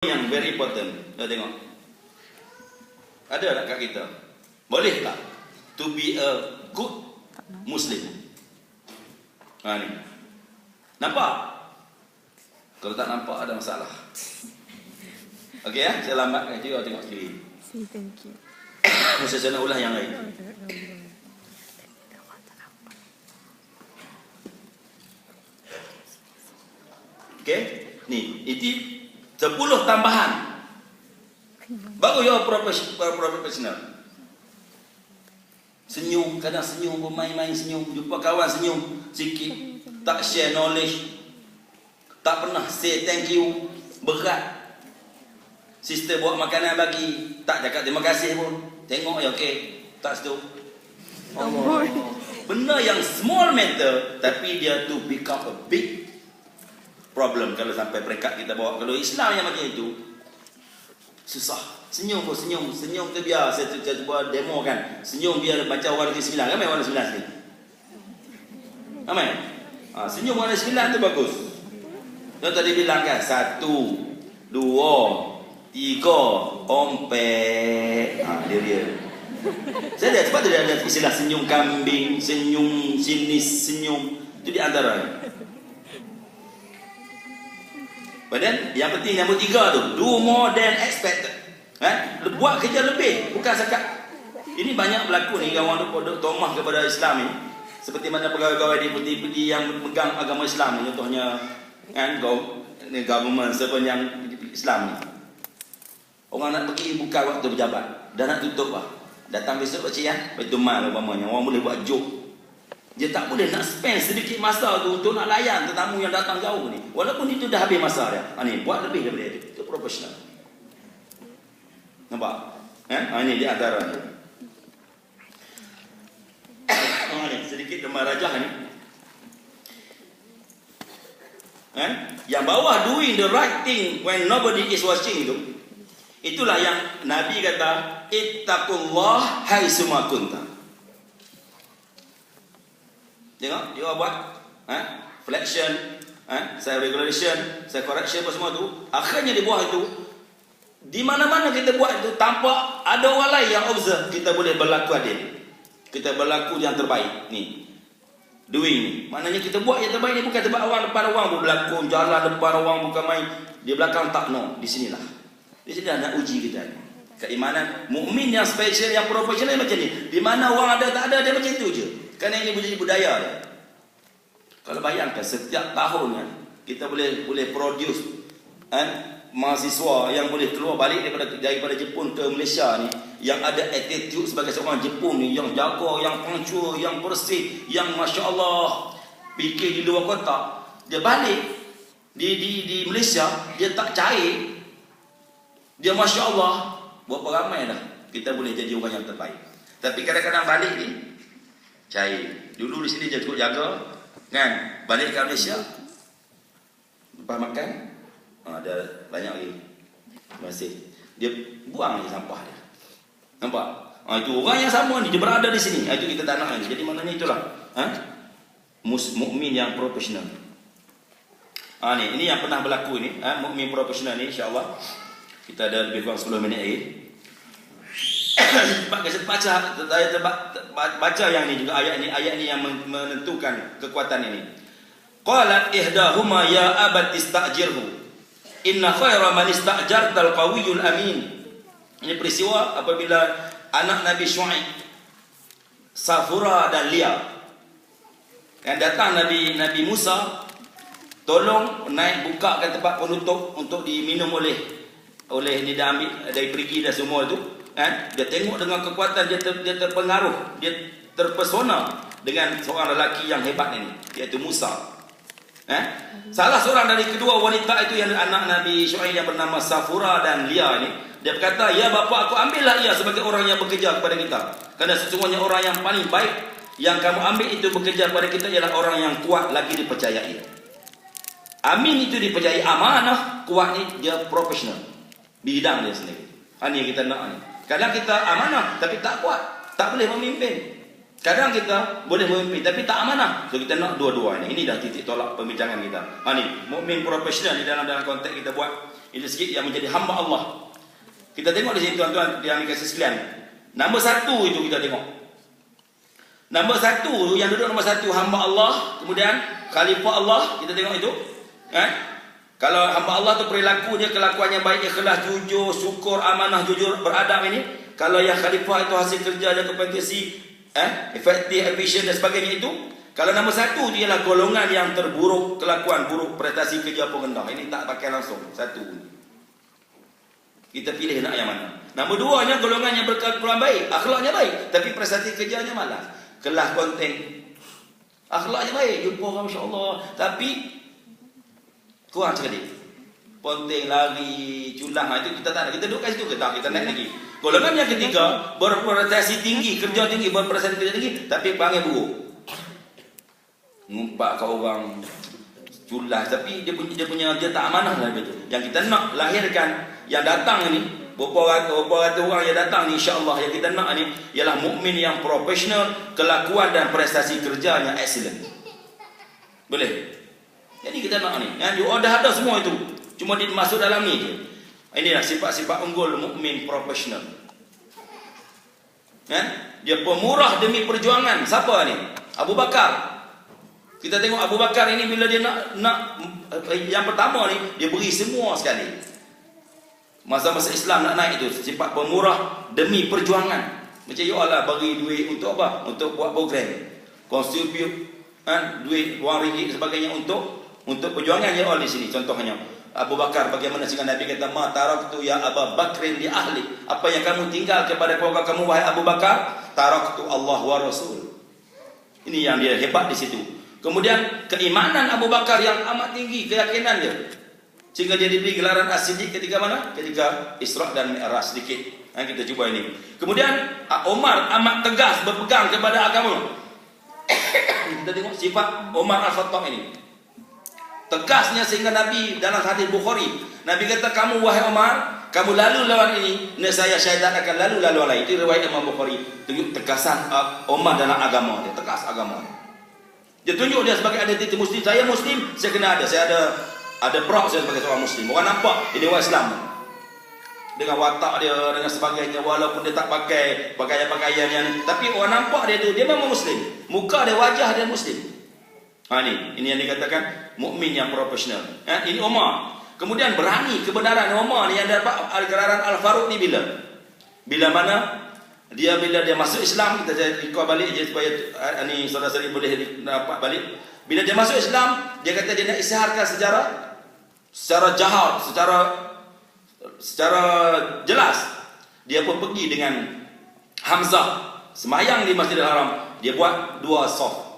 yang very important. Kita tengok. Ada tak kat kita? Boleh tak to be a good Muslim? Ni. Nampak? Kalau tak nampak ada masalah. Okey ya, saya lambatkan je, tengok sekali. Thank you. Saya nak ulah yang lain. Okey, ni itu 10 tambahan. Baru you profesional. Senyum, kadang senyum, bermain-main senyum, jumpa kawan senyum sikit, tak share knowledge, tak pernah say thank you, berat. Sister buat makanan bagi, tak cakap terima kasih pun. Tengok ya, okey, tak setu. Allah. Benda yang small matter, tapi dia tu become a big problem kalau sampai peringkat kita bawa. Kalau Islam yang macam itu, susah. Senyum pun senyum tu biar. Saya cuba demo kan. Senyum biar baca warna 9. Ramai warna 9 sini? Ramai? Senyum warna 9 tu bagus. Dia tadi bilang kan 1, 2, 3, ompek. Dia. Saya lihat sebab dia ada istilah senyum kambing, senyum sinis, senyum. Itu di antara. Badan yang penting nombor 3 tu, do more than expected. Buat kerja lebih, bukan sekat. Ini banyak berlaku ni kawan tu tomah kepada Islam ni. Seperti mana pegawai-pegawai di peti-peti yang memegang agama Islam ni, contohnya kan government sepanjang Islam ni. Orang nak pergi buka waktu berjabat, dah nak tutup lah. Datang besok pak cik ya, Baitul Mal umpamanya, orang boleh buat joke. Dia tak boleh nak spend sedikit masa tu untuk nak layan tetamu yang datang jauh ni. Walaupun itu dah habis masa dia. Ni buat lebih daripada itu. Itu profesional. Nampak? Ini di antara ni. Ni sedikit demam rajah ni. Yang bawah doing the right thing when nobody is watching tu. Itulah yang Nabi kata, ittaqullah haitsuma kunta. Tengok, dia buat flexion, self regulation, self correction apa semua tu. Akhirnya dia buat itu. Di mana-mana kita buat itu tanpa ada orang lain yang observe, kita boleh berlaku adil. Kita berlaku yang terbaik ni. Doing ni. Maknanya kita buat yang terbaik ni bukan sebab orang depan orang berlakon, jalan depan orang bukan main, di belakang tak, no. Di sinilah. Di sini nak uji kita ni. Keimanan mukmin yang special, yang profesional macam ni. Di mana orang ada tak ada, dia macam itu je. Kerana ini menjadi budaya dia. Kalau bayangkan setiap tahun kan, kita boleh produce mahasiswa yang boleh keluar balik daripada Jepun ke Malaysia ni, yang ada attitude sebagai seorang Jepun ni, yang jaga, yang punctual, yang bersih, yang Masya Allah fikir di luar kotak. Dia balik di Malaysia, dia tak cair, dia Masya Allah. Berapa ramai dah kita boleh jadi orang yang terbaik. Tapi kadang-kadang balik ni cair. Dulu di sini dia cukup jaga kan, balik ke Malaysia lepas makan ada banyak lagi masih dia buang je sampah dia. Nampak? Itu orang yang sama ni, dia berada di sini. Itu kita tak nak ni. Jadi maknanya itulah mukmin yang profesional. Ini yang pernah berlaku ni, mukmin profesional ni, insya-Allah. Kita ada lebih kurang 10 minit lagi. Sebab saya baca yang ni juga, ayat ni yang menentukan kekuatan ini. Qalat ihdahuma ya abati istajirhu inna khaira man istajartal qawiyul amin. Ini peristiwa apabila anak Nabi Syuaib, Safura dan Lia, yang datang Nabi Musa, tolong naik bukakan tempat penutup untuk diminum oleh ni, dah ambil dari perigi dan semua tu. Dia tengok dengan kekuatan, dia terpengaruh, dia terpesona dengan seorang lelaki yang hebat ini, iaitu Musa. Salah seorang dari kedua wanita itu yang anak Nabi Syuaib yang bernama Safura dan Lia ini, dia berkata, ya bapa aku, ambillah ia sebagai orang yang bekerja kepada kita. Kerana sesungguhnya orang yang paling baik yang kamu ambil itu bekerja kepada kita ialah orang yang kuat lagi dipercayai. Amin itu dipercayai, amanah, kuat ni dia profesional bidang dia sendiri. Ini yang kita nak ni. Kadang kita amanah tapi tak kuat, tak boleh memimpin. Kadang kita boleh memimpin tapi tak amanah. So kita nak dua-dua ni. Ini dah titik tolak pembincangan kita. Ni mukmin profesional di dalam konteks kita buat Itu sikit yang menjadi hamba Allah. Kita tengok di sini tuan-tuan yang dikasih sekalian. Nombor 1 itu kita tengok. Nombor 1 yang duduk nombor 1 hamba Allah, kemudian khalifah Allah, kita tengok itu. Kalau hamba Allah tu perilaku dia, kelakuannya baik, ikhlas, jujur, syukur, amanah, jujur, beradab ini. Kalau yang khalifah itu hasil kerja dia kompetisi, efektif, efisien dan sebagainya itu. Kalau nombor 1 dia ialah golongan yang terburuk, kelakuan buruk, prestasi kerja pun rendah. Ini tak pakai langsung. 1. Kita pilih nak yang mana. Nombor 2 nya golongan yang berkelakuan baik, akhlaknya baik, tapi prestasi kerjanya malas. Kelas konten. Akhlaknya baik, jumpa orang masya-Allah, tapi kurang sekali. Ponteng, lari, culang, itu kita tak ada. Kita duduk kat situ ke tak? Kita naik lagi. Golongan yang ketiga, berprestasi tinggi, kerja tinggi, berprestasi kerja tinggi, tapi perangai buruk. Ngumpat kat orang, culas, tapi dia tak amanah lah betul. Yang kita nak lahirkan, yang datang ni, berapa ratus orang yang datang ni, insya-Allah yang kita nak ni ialah mukmin yang profesional, kelakuan dan prestasi kerjanya excellent. Boleh? Jadi kita nak ni, dia dah ada semua itu. Cuma dia masuk dalam ni je. Inilah sifat-sifat unggul mukmin profesional. Dia pemurah demi perjuangan. Siapa ni? Abu Bakar. Kita tengok Abu Bakar ini bila dia nak yang pertama ni, dia beri semua sekali. Masa-masa Islam nak naik itu, sifat pemurah demi perjuangan. Macam ya Allah bagi duit untuk apa? Untuk buat program. Contribute duit RM1 sebagainya untuk perjuangan ya Allah di sini. Contohnya Abu Bakar, bagaimana sehingga Nabi kata ma taraktu ya Abu Bakrin li ahli. Apa yang kamu tinggal kepada keluarga kamu wahai Abu Bakar? Taraktu Allah wa Rasul. Ini yang dia hebat di situ. Kemudian keimanan Abu Bakar yang amat tinggi, keyakinan dia. Sehingga dia diberi gelaran As-Siddiq ketika mana? Ketika Isra dan Mi'raj sedikit. Kita cuba ini. Kemudian Umar amat tegas berpegang kepada agama. Kita tengok sifat Umar Al-Khattab ini. Tegasnya sehingga Nabi dalam hadis Bukhari, Nabi kata, kamu wahai Umar, kamu lalu lawan ini, nescaya syaitan akan lalu lain. Itu riwayat Imam Bukhari. Tunjuk tegasan Umar dalam agama dia, tegas agama dia. Dia tunjuk dia sebagai identiti muslim. Saya muslim, saya kena ada. Saya ada prok saya sebagai seorang muslim. Orang nampak ini orang Islam. Dengan watak dia, dengan sebagainya, walaupun dia tak pakai pakaian-pakaian yang, tapi orang nampak dia tu, dia memang muslim. Muka dia, wajah dia muslim. Ini yang dikatakan mukmin yang profesional. Ini Umar. Kemudian berani kebenaran Umar ni yang dapat gelaran Al-Faruq ni bila? Bila mana? Bila dia masuk Islam, kita recall balik je supaya ni saudara-saudari boleh dapat balik. Bila dia masuk Islam, dia kata dia nak isytiharkan secara jahar, secara jelas. Dia pun pergi dengan Hamzah semayang di Masjidil Haram. Dia buat 2 saf.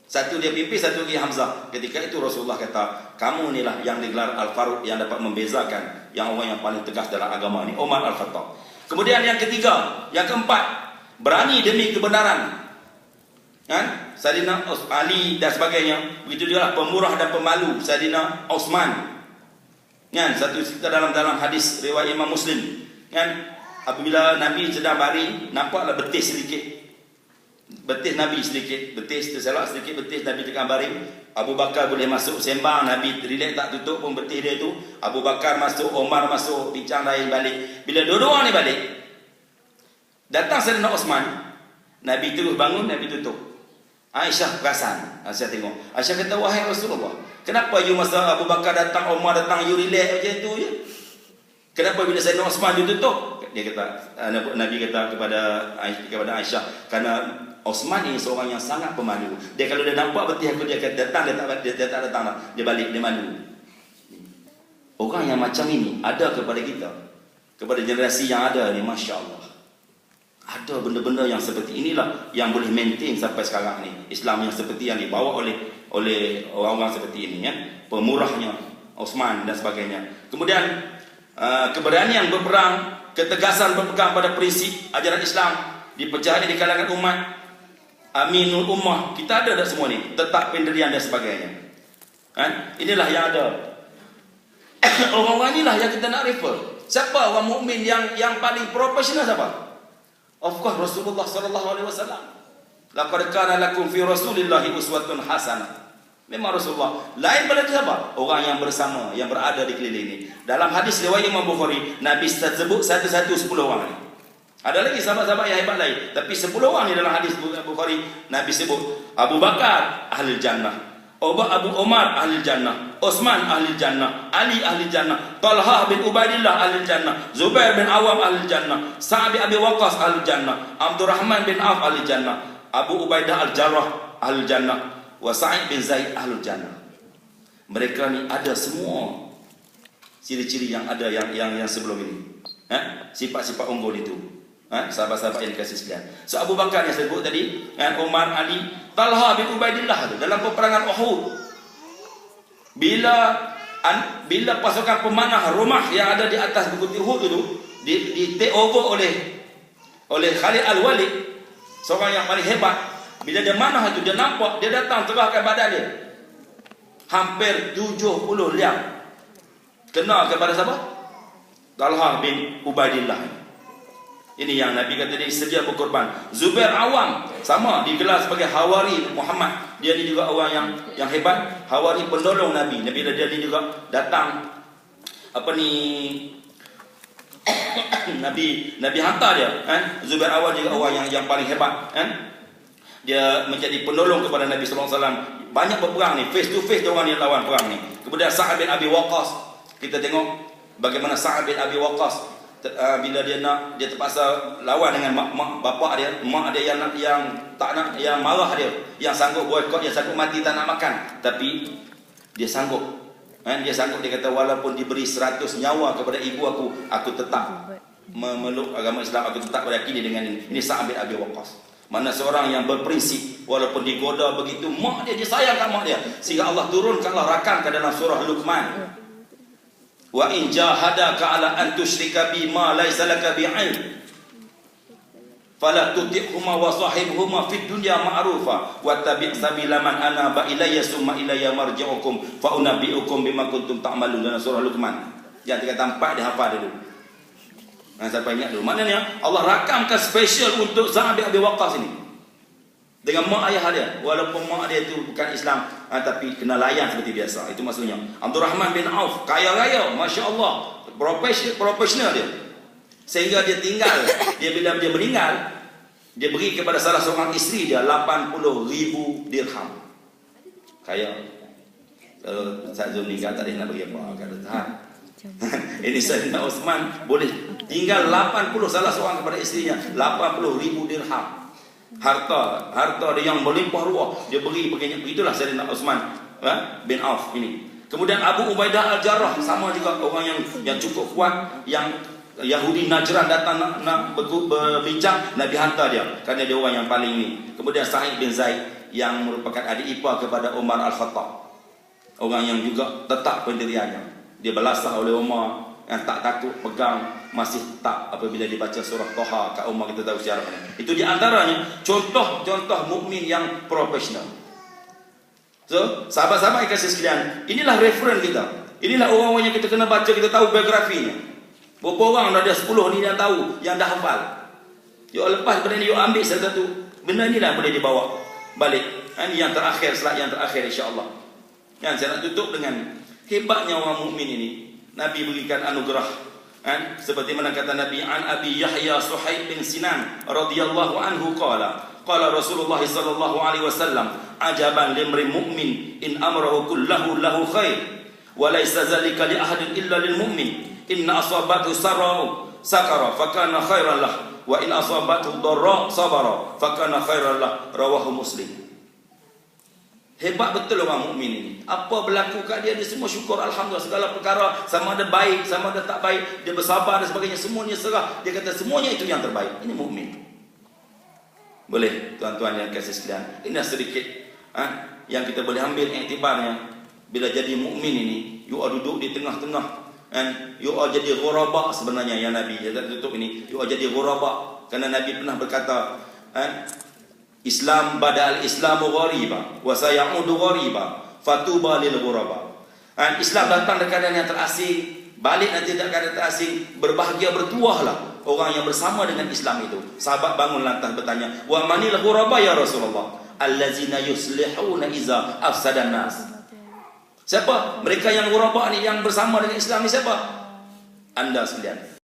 Satu dia pimpin, satu lagi Hamzah. Ketika itu Rasulullah kata, kamu inilah yang digelar Al-Faruq, yang dapat membezakan yang orang yang paling tegas dalam agama ni, Umar Al-Khattab. Kemudian yang ketiga, yang keempat, berani demi kebenaran. Sayyidina Ali dan sebagainya. Begitu dia lah pemurah dan pemalu Sayyidina Osman. Satu cerita dalam hadis riwayat Imam Muslim. Apabila Nabi sedang baring, nampaklah betis sedikit. Betis Nabi sedikit, betis terselak sedikit, betis Nabi tengah baring. Abu Bakar boleh masuk sembang, Nabi relax tak tutup pun betis dia tu. Abu Bakar masuk, Omar masuk, bincang lain balik. Bila dua-dua ni balik, datang Sayyidina Osman, Nabi terus bangun, Nabi tutup. Aisyah perasan, Aisyah tengok. Aisyah kata, wahai Rasulullah, kenapa you masa Abu Bakar datang, Omar datang, you relax macam tu je? Kenapa bila Sayyidina Osman you tutup? Dia kata, Nabi kata kepada Aisyah, kerana Osman ini seorang yang sangat pemalu. Dia kalau dia nampak betis aku, dia kata datang, dia tak datang lah. Dia balik, dia malu. Orang yang macam ini ada kepada kita, kepada generasi yang ada ni, Masya Allah. Ada benda-benda yang seperti inilah yang boleh maintain sampai sekarang ni. Islam yang seperti yang dibawa oleh orang-orang seperti ini, pemurahnya Osman dan sebagainya. Kemudian keberanian berperang, ketegasan berpegang pada prinsip ajaran Islam, dipercayai di kalangan umat, aminul ummah. Kita ada dah semua ni, tetap pendirian dan sebagainya. Inilah yang ada. Orang-orang inilah yang kita nak refer. Siapa orang mukmin yang paling profesional siapa? Of course Rasulullah sallallahu alaihi wasallam. Laqad kana lakum fi Rasulillahi uswatun hasanah. Memang Rasulullah. Lain pada siapa? Orang yang bersama, yang berada di keliling ini. Dalam hadis riwayat Imam Bukhari, Nabi sebut satu-satu 10 orang ni. Ada lagi sahabat-sahabat yang hebat lain, tapi 10 orang ni dalam hadis Bukhari Nabi sebut. Abu Bakar ahli jannah, Abu Umar ahli jannah, Utsman ahli jannah, Ali ahli jannah, Talhah bin Ubaidillah ahli jannah, Zubair bin Awam ahli jannah, Sa'ad bin Abi Waqqas ahli jannah, Abdurrahman bin Auf ahli jannah, Abu Ubaidah al-Jarrah ahli jannah, wa Sa'id bin Zaid ahlul jannah. Mereka ni ada semua ciri-ciri yang ada yang sebelum ini. Sifat-sifat unggul itu. Sahabat-sahabat yang dikasih sekalian. So Abu Bakar yang saya sebut tadi, Umar, Ali, Talha bin Ubaidillah tu dalam peperangan Uhud. Bila pasukan pemanah rumah yang ada di atas bukit Uhud itu di take over oleh Khalid Al-Walid, seorang yang paling hebat. Bila dia manah itu, dia nampak, dia datang terahkan badan dia. Hampir 70 liang. Kena kepada siapa? Talha bin Ubaidillah. Ini yang Nabi kata dia sedia berkorban. Zubair Awam, sama, digelar sebagai Hawari Muhammad. Dia ni juga orang yang hebat. Hawari penolong Nabi. Bila dia ni juga datang, Nabi hantar dia. Zubair Awam juga orang yang paling hebat. Dia menjadi penolong kepada Nabi sallallahu alaihi wasallam. Banyak berperang ni, face to face dia orang yang lawan perang ni. Kemudian Sa'ad bin Abi Waqqas, kita tengok bagaimana Sa'ad bin Abi Waqqas bila dia terpaksa lawan dengan mak bapak dia, mak dia yang tak nak, yang marah dia, yang sanggup boikot, yang sanggup mati tak nak makan, tapi dia sanggup. Dia sanggup, dia kata walaupun diberi 100 nyawa kepada ibu aku tetap memeluk agama Islam, aku tetap beryakini dengan ini. Ini Sa'ad bin Abi Waqqas. Mana seorang yang berprinsip walaupun digoda begitu, mak dia sayangkan mak dia, sehingga Allah turunkanlah rakamkan dalam surah Luqman, wa in jahadaka ala an tusyrika bi ma laysa laka bi ilm fala tuti'huma wa sahibhuma fid dunya ma'rufa wa tabi' sabila man anaba ilayya summa ilayya marji'ukum fa unabbi'ukum bima kuntum ta'malun, dalam surah Luqman. Yang 3 4 dia hafal dulu. Sampai ingat dulu. Maknanya Allah rakamkan spesial untuk Sa'ad bin Abi Waqqas ini dengan mak ayah dia. Walaupun mak dia itu bukan Islam, tapi kena layan seperti biasa. Itu maksudnya. Abdurrahman bin Auf, kaya raya, Masya Allah, profesional dia. Sehingga dia tinggal, bila dia meninggal, dia beri kepada salah seorang isteri dia 80,000 dirham. Kaya. Saat Zul meninggal tak ada nak bagi apa. Kata tahan. Ini Sayyidina Utsman boleh tinggal 80, salah seorang kepada isterinya 80,000 dirham. Harta dia yang melimpah ruah, dia beri begitulah Sayyidina Utsman bin Auf ini. Kemudian Abu Ubaidah al-Jarrah, sama juga orang yang cukup kuat, yang Yahudi Najran datang nak berbincang, Nabi hantar dia kerana dia orang yang paling ini. Kemudian Sa'id bin Zaid yang merupakan adik ipar kepada Umar Al-Khattab, orang yang juga tetap pendiriannya. Dia belasah oleh Umar, yang tak takut pegang, masih tak apabila dibaca surah Toha kat Umar, kita tahu sejarahnya. Itu di antaranya contoh-contoh mukmin yang profesional. So, sahabat-sahabat yang kasih sekalian, inilah reference kita. Inilah orang-orang yang kita kena baca, kita tahu biografinya. Berapa orang dah ada 10 ni yang tahu, yang dah hafal. Yuk lepas benda ni, yuk ambil satu benda ni lah boleh dibawa balik. Ini yang terakhir, slide yang terakhir insya-Allah. Yang saya nak tutup dengan hebatnya orang mukmin ini. Nabi berikan anugerah, seperti mana kata Nabi, an Abi Yahya Suhaib bin Sinan radhiyallahu anhu qala Rasulullah sallallahu alaihi wasallam, ajaban limri mu'min in amrahu kullahu lahu khair wa laysa zalika li ahadin illa lil mu'min, inna asabathu sakara fakana khairan lah wa in asabathu dharra sabara fakana khairan lah, rawahu Muslim. Hebat betul orang mukmin ini. Apa berlaku kat dia, dia semua syukur, alhamdulillah. Segala perkara, sama ada baik, sama ada tak baik, dia bersabar dan sebagainya, semuanya serah. Dia kata semuanya itu yang terbaik. Ini mukmin. Boleh tuan-tuan yang kasih sekalian, ini sedikit yang kita boleh ambil iktibarnya. Bila jadi mukmin ini, you are duduk di tengah-tengah, you are jadi ghuraba sebenarnya, yang Nabi dia tutup ini, you are jadi ghuraba. Kerana Nabi pernah berkata, Islam badal Islamu ghariba wa sayaudu ghariba fatuba lil ghuraba. Islam datang dalam keadaan yang terasing, balik nanti dalam keadaan terasing. Berbahagia, bertuahlah orang yang bersama dengan Islam itu. Sahabat bangun lantas bertanya, wa manil ghuraba ya Rasulullah? Allazina yuslihuna iza afsadan nas. Siapa? Mereka yang ghuraba ni, yang bersama dengan Islam ni siapa? Anda sekalian.